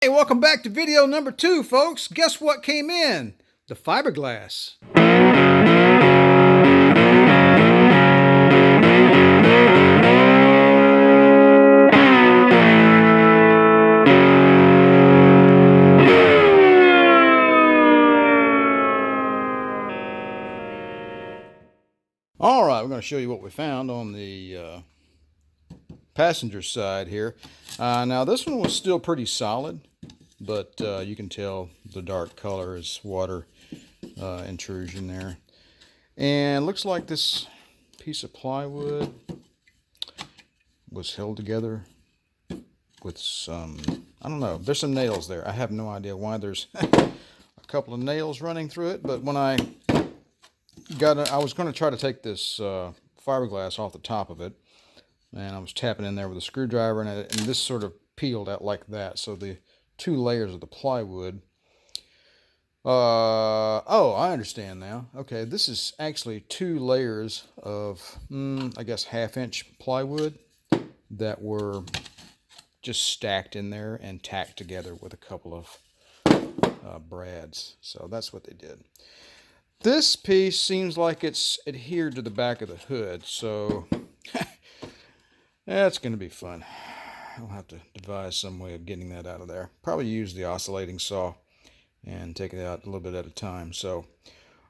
Hey, welcome back to video number 2, folks. Guess what came in? The fiberglass. All right, we're going to show you what we found on the passenger side here. Now, this one was still pretty solid, but you can tell the dark color is water intrusion there. And looks like this piece of plywood was held together with some, I don't know, there's some nails there. I have no idea why there's a couple of nails running through it, but when I was going to try to take this fiberglass off the top of it, and I was tapping in there with a screwdriver, and this sort of peeled out like that. So the two layers of the plywood. Oh, I understand now. Okay, this is actually 2 layers of, I guess, 1/2-inch plywood that were just stacked in there and tacked together with a couple of brads. So that's what they did. This piece seems like it's adhered to the back of the hood, so that's going to be fun. I'll have to devise some way of getting that out of there. Probably use the oscillating saw and take it out a little bit at a time. So,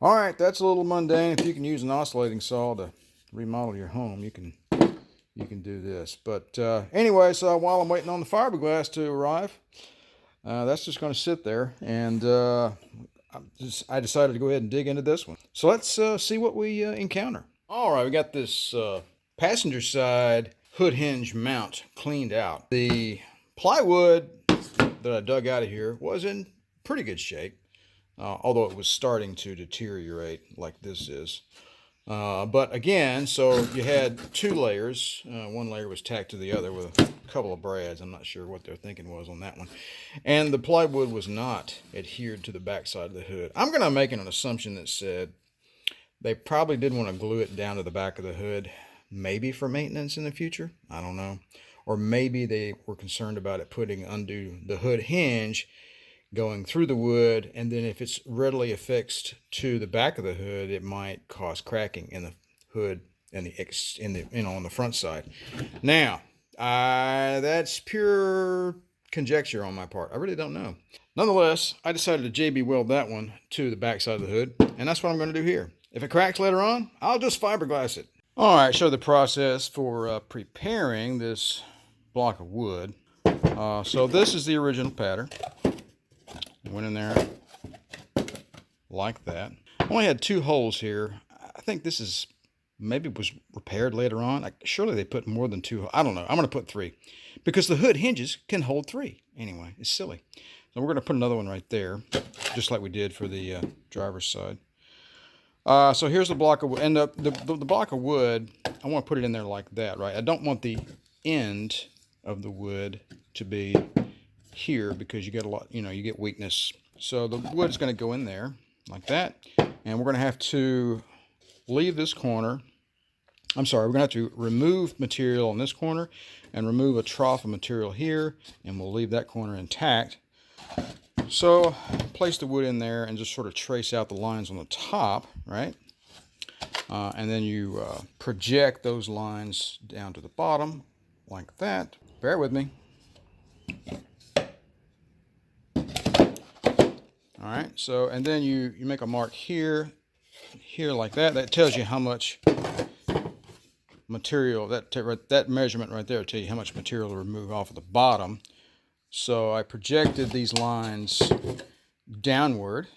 all right, that's a little mundane. If you can use an oscillating saw to remodel your home, you can do this. But anyway, so while I'm waiting on the fiberglass to arrive, that's just going to sit there, and I decided to go ahead and dig into this one. So let's see what we encounter. All right, we got this passenger side hood hinge mount cleaned out. The plywood that I dug out of here was in pretty good shape, although it was starting to deteriorate like this is. But again, so you had 2 layers. One layer was tacked to the other with a couple of brads. I'm not sure what their thinking was on that one. And the plywood was not adhered to the back side of the hood. I'm going to make an assumption that said they probably did want to glue it down to the back of the hood, maybe for maintenance in the future. I don't know. Or maybe they were concerned about it putting under the hood hinge, going through the wood, and then if it's readily affixed to the back of the hood, it might cause cracking in the hood and on the front side. Now, that's pure conjecture on my part. I really don't know. Nonetheless, I decided to JB weld that one to the back side of the hood, and that's what I'm going to do here. If it cracks later on, I'll just fiberglass it. All right, show the process for preparing this block of wood. So this is the original pattern. Went in there like that. Only had 2 holes here. I think this is, maybe was repaired later on. Surely they put more than 2. I don't know. I'm going to put 3 because the hood hinges can hold 3. Anyway, it's silly. So we're going to put another one right there, just like we did for the driver's side. So here's the block of wood. And the block of wood, I want to put it in there like that, right? I don't want the end of the wood to be here because you get a lot, you get weakness. So the wood's going to go in there like that, and we're going to have to leave this corner. I'm sorry, we're going to have to remove material on this corner and remove a trough of material here, and we'll leave that corner intact. So place the wood in there and just sort of trace out the lines on the top, right? And then you project those lines down to the bottom like that. Bear with me. All right, so, and then you make a mark here like that. That tells you how much material, that measurement right there will tell you how much material to remove off of the bottom. So I projected these lines downward.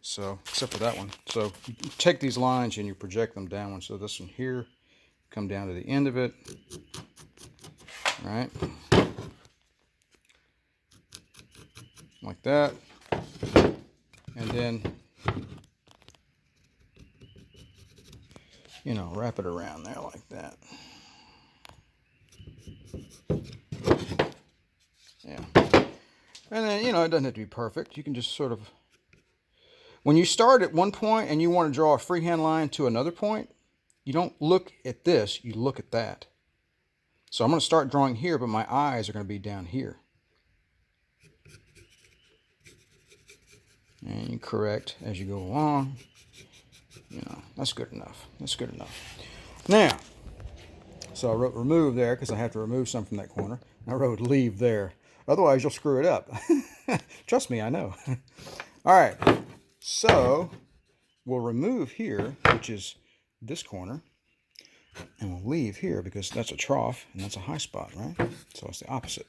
So, except for that one. So you take these lines and you project them downward. So this one here, come down to the end of it, right? Like that, and then, wrap it around there like that. Yeah. And then, it doesn't have to be perfect. You can just sort of, when you start at one point and you want to draw a freehand line to another point, you don't look at this, you look at that. So I'm going to start drawing here, but my eyes are going to be down here. And you correct as you go along. You know, that's good enough. That's good enough. Now, so I wrote remove there because I have to remove some from that corner. I wrote leave there. Otherwise, you'll screw it up. Trust me, I know. All right, so we'll remove here, which is this corner, and we'll leave here because that's a trough and that's a high spot, right? So it's the opposite.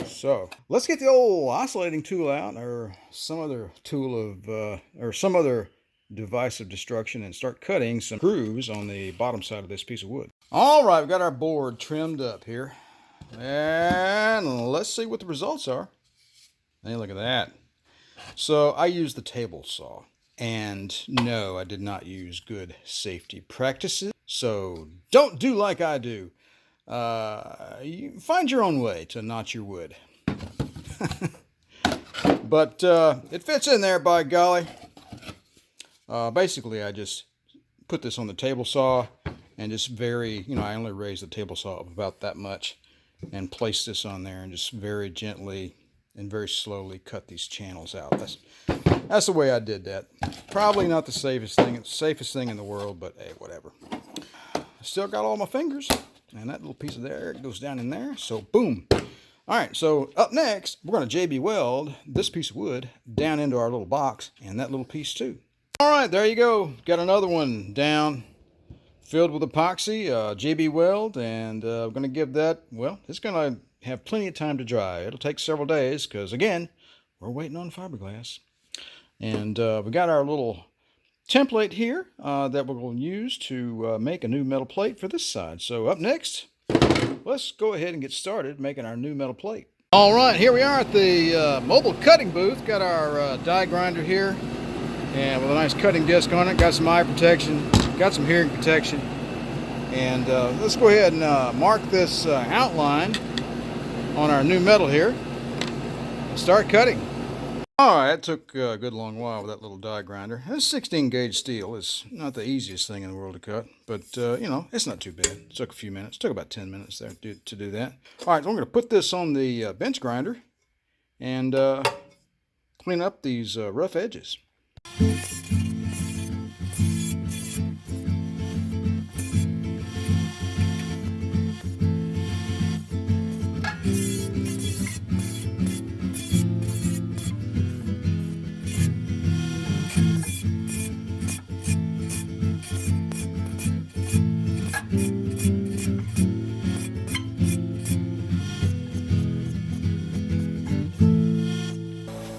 So let's get the old oscillating tool out, or some other tool of, or some other device of destruction, and start cutting some grooves on the bottom side of this piece of wood. All right, we've got our board trimmed up here, and let's see what the results are. Hey, look at that. So I used the table saw, and no, I did not use good safety practices. So don't do like I do. You find your own way to notch your wood. But it fits in there, by golly. Basically, I just put this on the table saw and just I only raised the table saw up about that much and placed this on there and just very gently and very slowly cut these channels out. That's the way I did that. Probably not the safest thing in the world, but hey, whatever. I still got all my fingers, and that little piece of there goes down in there, so boom. All right, so up next, we're going to JB weld this piece of wood down into our little box, and that little piece too. All right, there you go. Got another one down, filled with epoxy, JB weld, and we're going to give that, well, it's going to have plenty of time to dry. It'll take several days because, again, we're waiting on fiberglass. And we got our little template here that we're going to use to make a new metal plate for this side. So up next, let's go ahead and get started making our new metal plate. All right, here we are at the mobile cutting booth. Got our die grinder here, and with a nice cutting disc on it. Got some eye protection, got some hearing protection. And let's go ahead and mark this outline on our new metal here and start cutting. All right, it took a good long while with that little die grinder. This 16 gauge steel is not the easiest thing in the world to cut, but you know, it's not too bad. It took a few minutes. It took about 10 minutes there to do that. All right, so I'm going to put this on the bench grinder and clean up these rough edges.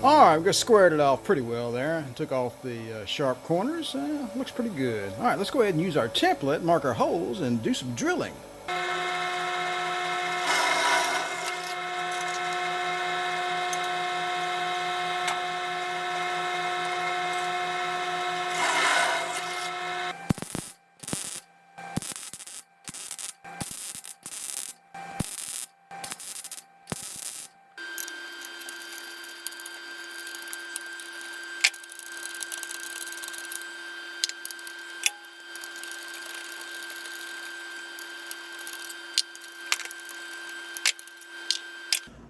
All right, we've just squared it off pretty well there. Took off the sharp corners. Looks pretty good. All right, let's go ahead and use our template, mark our holes, and do some drilling.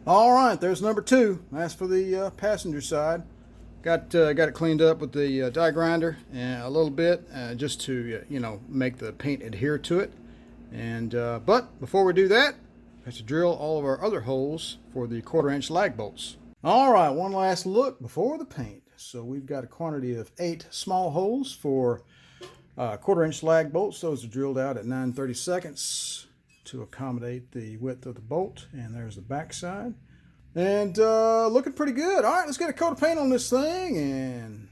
All right, there's number 2. That's for the passenger side. Got it cleaned up with the die grinder and a little bit just to you know, make the paint adhere to it. And but before we do that, we have to drill all of our other holes for the 1/4-inch lag bolts. All right, one last look before the paint. So we've got a quantity of 8 small holes for 1/4-inch lag bolts. Those are drilled out at 9/32 to accommodate the width of the bolt. And there's the back side. And looking pretty good. All right, let's get a coat of paint on this thing and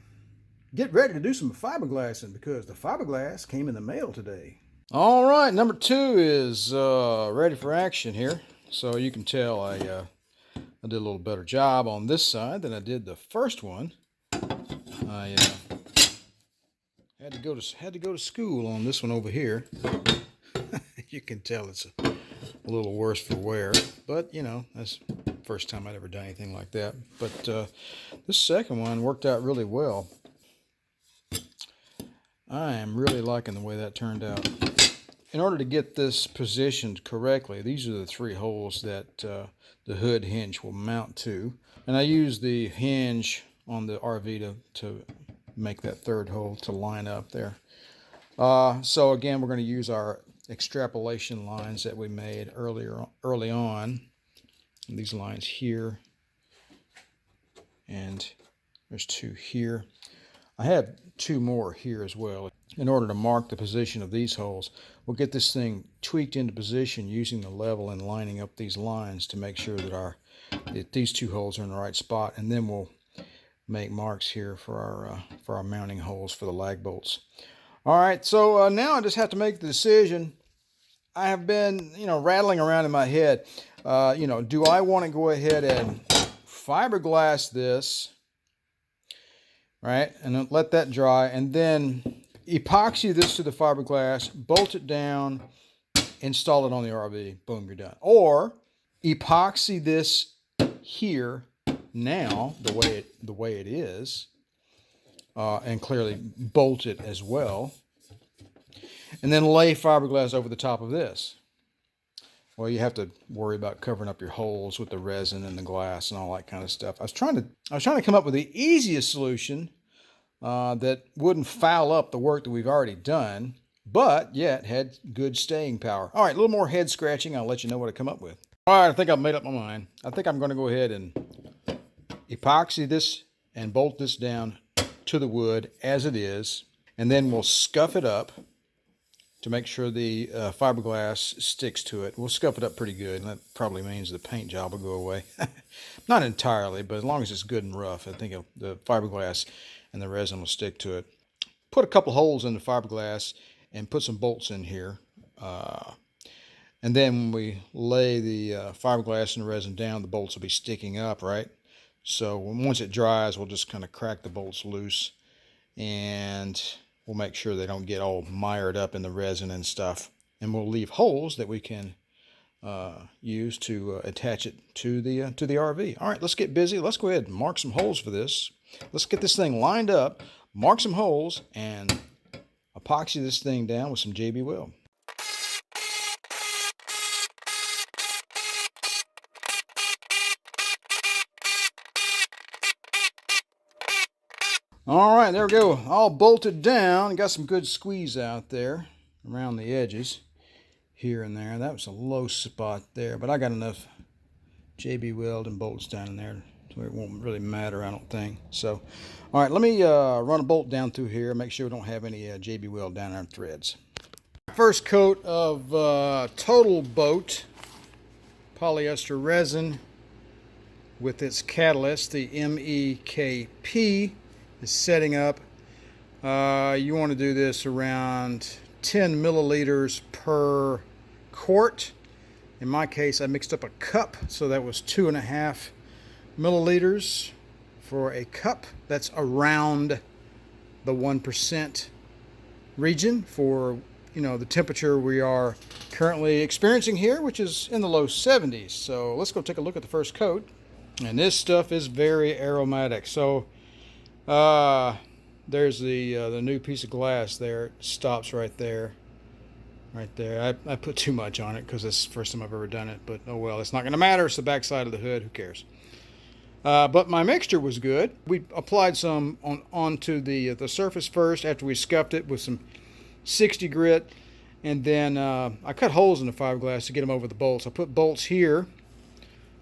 get ready to do some fiberglassing, because the fiberglass came in the mail today. All right, number 2 is ready for action here. So you can tell I did a little better job on this side than I did the first one. I had to go to school on this one over here. You can tell it's a little worse for wear, but you know, that's the first time I'd ever done anything like that. But this second one worked out really well. I am really liking the way that turned out. In order to get this positioned correctly, these are the 3 holes that the hood hinge will mount to. And I use the hinge on the RV to make that 3rd hole to line up there. So again, we're going to use our extrapolation lines that we made early on. And these lines here, and there's 2 here. I have 2 more here as well. In order to mark the position of these holes, we'll get this thing tweaked into position using the level and lining up these lines to make sure that these 2 holes are in the right spot, and then we'll make marks here for our mounting holes for the lag bolts. All right, so now I just have to make the decision. I have been, rattling around in my head. Do I want to go ahead and fiberglass this, right, and let that dry, and then epoxy this to the fiberglass, bolt it down, install it on the RV, boom, you're done. Or epoxy this here now the way it is, and clearly bolt it as well, and then lay fiberglass over the top of this. Well, you have to worry about covering up your holes with the resin and the glass and all that kind of stuff. I was trying to come up with the easiest solution that wouldn't foul up the work that we've already done, but yet had good staying power. All right, a little more head scratching. I'll let you know what I come up with. All right, I think I've made up my mind. I think I'm going to go ahead and epoxy this and bolt this down to the wood as it is, and then we'll scuff it up to make sure the fiberglass sticks to it. We'll scuff it up pretty good, and that probably means the paint job will go away. Not entirely, but as long as it's good and rough, I think the fiberglass and the resin will stick to it. Put a couple holes in the fiberglass and put some bolts in here. And then when we lay the fiberglass and the resin down, the bolts will be sticking up, right? So once it dries, we'll just kind of crack the bolts loose, and we'll make sure they don't get all mired up in the resin and stuff. And we'll leave holes that we can use to attach it to the RV. All right, let's get busy. Let's go ahead and mark some holes for this. Let's get this thing lined up, mark some holes, and epoxy this thing down with some JB Weld. All right, there we go. All bolted down. Got some good squeeze out there around the edges here and there. That was a low spot there, but I got enough JB Weld and bolts down in there so it won't really matter, I don't think. So, all right, let me run a bolt down through here, make sure we don't have any JB Weld down our threads. First coat of Total Boat polyester resin with its catalyst, the MEKP, is setting up. You want to do this around 10 milliliters per quart. In my case, I mixed up a cup, so that was 2.5 milliliters for a cup. That's around the 1% region for the temperature we are currently experiencing here, which is in the low 70s. So let's go take a look at the first coat. And this stuff is very aromatic. So there's the new piece of glass there. It stops right there. Right there. I put too much on it because it's the first time I've ever done it, but oh well, it's not going to matter. It's the back side of the hood. Who cares? But my mixture was good. We applied some onto the surface first after we scuffed it with some 60 grit, and then I cut holes in the fiberglass to get them over the bolts. I put bolts here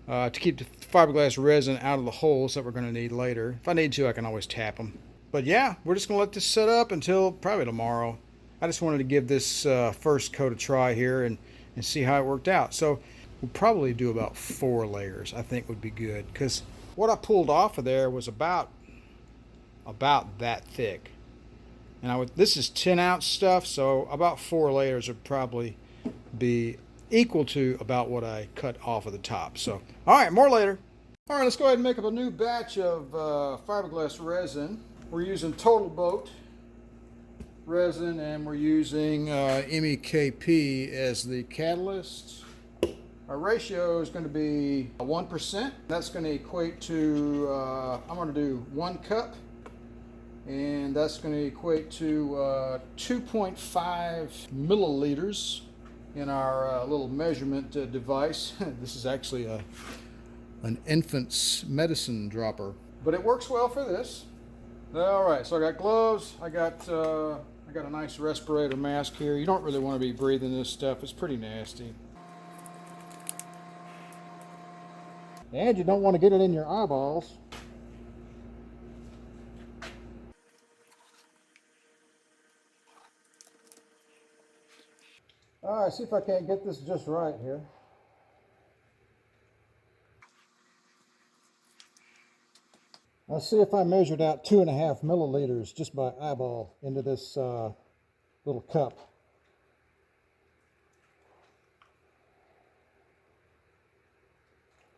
to keep the fiberglass resin out of the holes that we're going to need later. If I need to, I can always tap them. But yeah, we're just going to let this set up until probably tomorrow. I just wanted to give this first coat a try here and see how it worked out. So we'll probably do about 4 layers, I think would be good, because what I pulled off of there was about that thick. And this is 10-ounce stuff, so about 4 layers would probably be equal to about what I cut off of the top. So, all right, more later. All right, let's go ahead and make up a new batch of fiberglass resin. We're using Total Boat resin, and we're using MEKP as the catalyst. Our ratio is going to be 1%. That's going to equate to, I'm going to do 1 cup and that's going to equate to 2.5 milliliters in our little measurement device. This is actually an infant's medicine dropper, but it works well for this. All right, so I got gloves. I got a nice respirator mask here. You don't really want to be breathing this stuff. It's pretty nasty. And you don't want to get it in your eyeballs. All right, see if I can't get this just right here. Let's see if I measured out 2.5 milliliters just by eyeball into this little cup.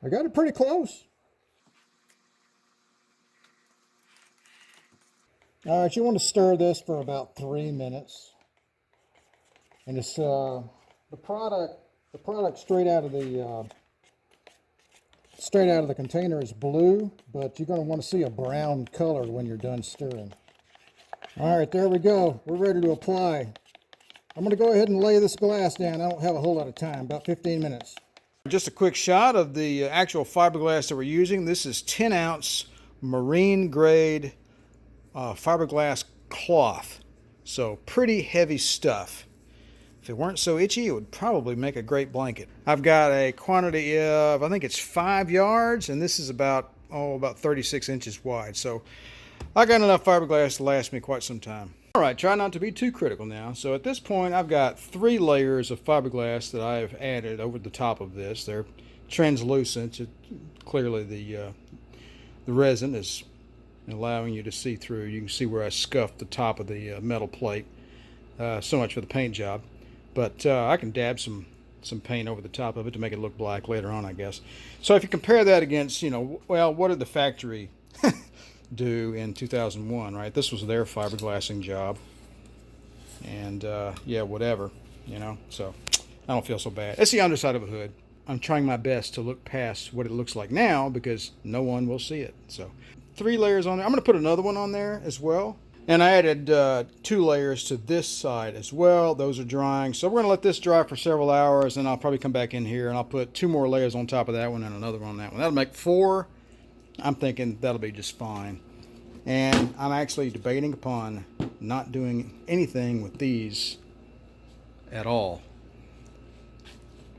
I got it pretty close. All right, you want to stir this for about 3 minutes. And it's the product straight out of the container is blue, but you're going to want to see a brown color when you're done stirring. All right, there we go. We're ready to apply. I'm going to go ahead and lay this glass down. I don't have a whole lot of time, about 15 minutes. Just a quick shot of the actual fiberglass that we're using. This is 10-ounce marine grade fiberglass cloth. So pretty heavy stuff. If it weren't so itchy, it would probably make a great blanket. I've got a quantity of, I think it's 5 yards, and this is about 36 inches wide. So I got enough fiberglass to last me quite some time. All right, try not to be too critical now. So at this point, I've got 3 layers of fiberglass that I've added over the top of this. They're translucent. Clearly the resin is allowing you to see through. You can see where I scuffed the top of the metal plate. So much for the paint job. But I can dab some paint over the top of it to make it look black later on, I guess. So if you compare that against, well, what did the factory do in 2001, right? This was their fiberglassing job. And yeah, whatever, so I don't feel so bad. It's the underside of a hood. I'm trying my best to look past what it looks like now because no one will see it. So 3 layers on there. I'm going to put another one on there as well. And I added 2 layers to this side as well. Those are drying. So we're going to let this dry for several hours, and I'll probably come back in here and I'll put 2 more layers on top of that one and another one on that one. That'll make 4. I'm thinking that'll be just fine. And I'm actually debating upon not doing anything with these at all.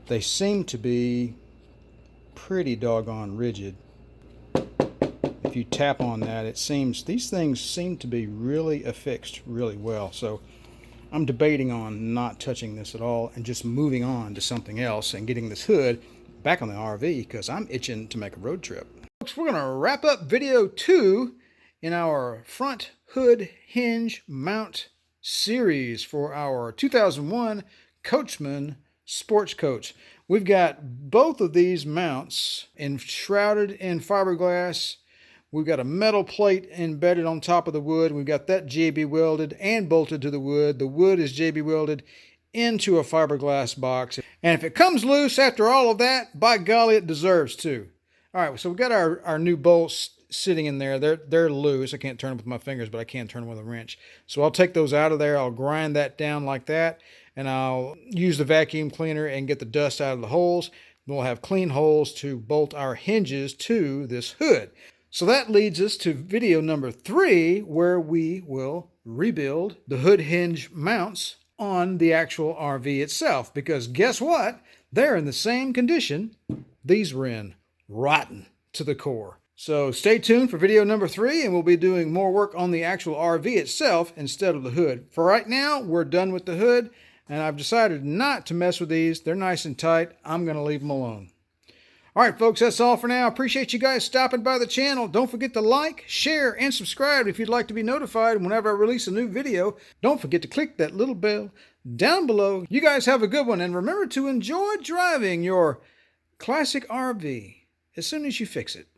They seem to be pretty doggone rigid. If you tap on that, it seems these things seem to be really affixed really well. So I'm debating on not touching this at all and just moving on to something else and getting this hood back on the RV because I'm itching to make a road trip. Folks, we're going to wrap up video 2 in our front hood hinge mount series for our 2001 Coachmen Sportscoach. We've got both of these mounts enshrouded in fiberglass. We've got a metal plate embedded on top of the wood. We've got that JB welded and bolted to the wood. The wood is JB welded into a fiberglass box. And if it comes loose after all of that, by golly, it deserves to. All right, so we've got our new bolts sitting in there. They're loose. I can't turn them with my fingers, but I can turn them with a wrench. So I'll take those out of there. I'll grind that down like that, and I'll use the vacuum cleaner and get the dust out of the holes. We'll have clean holes to bolt our hinges to this hood. So that leads us to video number 3, where we will rebuild the hood hinge mounts on the actual RV itself. Because guess what? They're in the same condition these were in. Rotten to the core. So stay tuned for video number 3, and we'll be doing more work on the actual RV itself instead of the hood. For right now, we're done with the hood, and I've decided not to mess with these. They're nice and tight. I'm going to leave them alone. All right, folks, that's all for now. I appreciate you guys stopping by the channel. Don't forget to like, share, and subscribe if you'd like to be notified whenever I release a new video. Don't forget to click that little bell down below. You guys have a good one, and remember to enjoy driving your classic RV as soon as you fix it.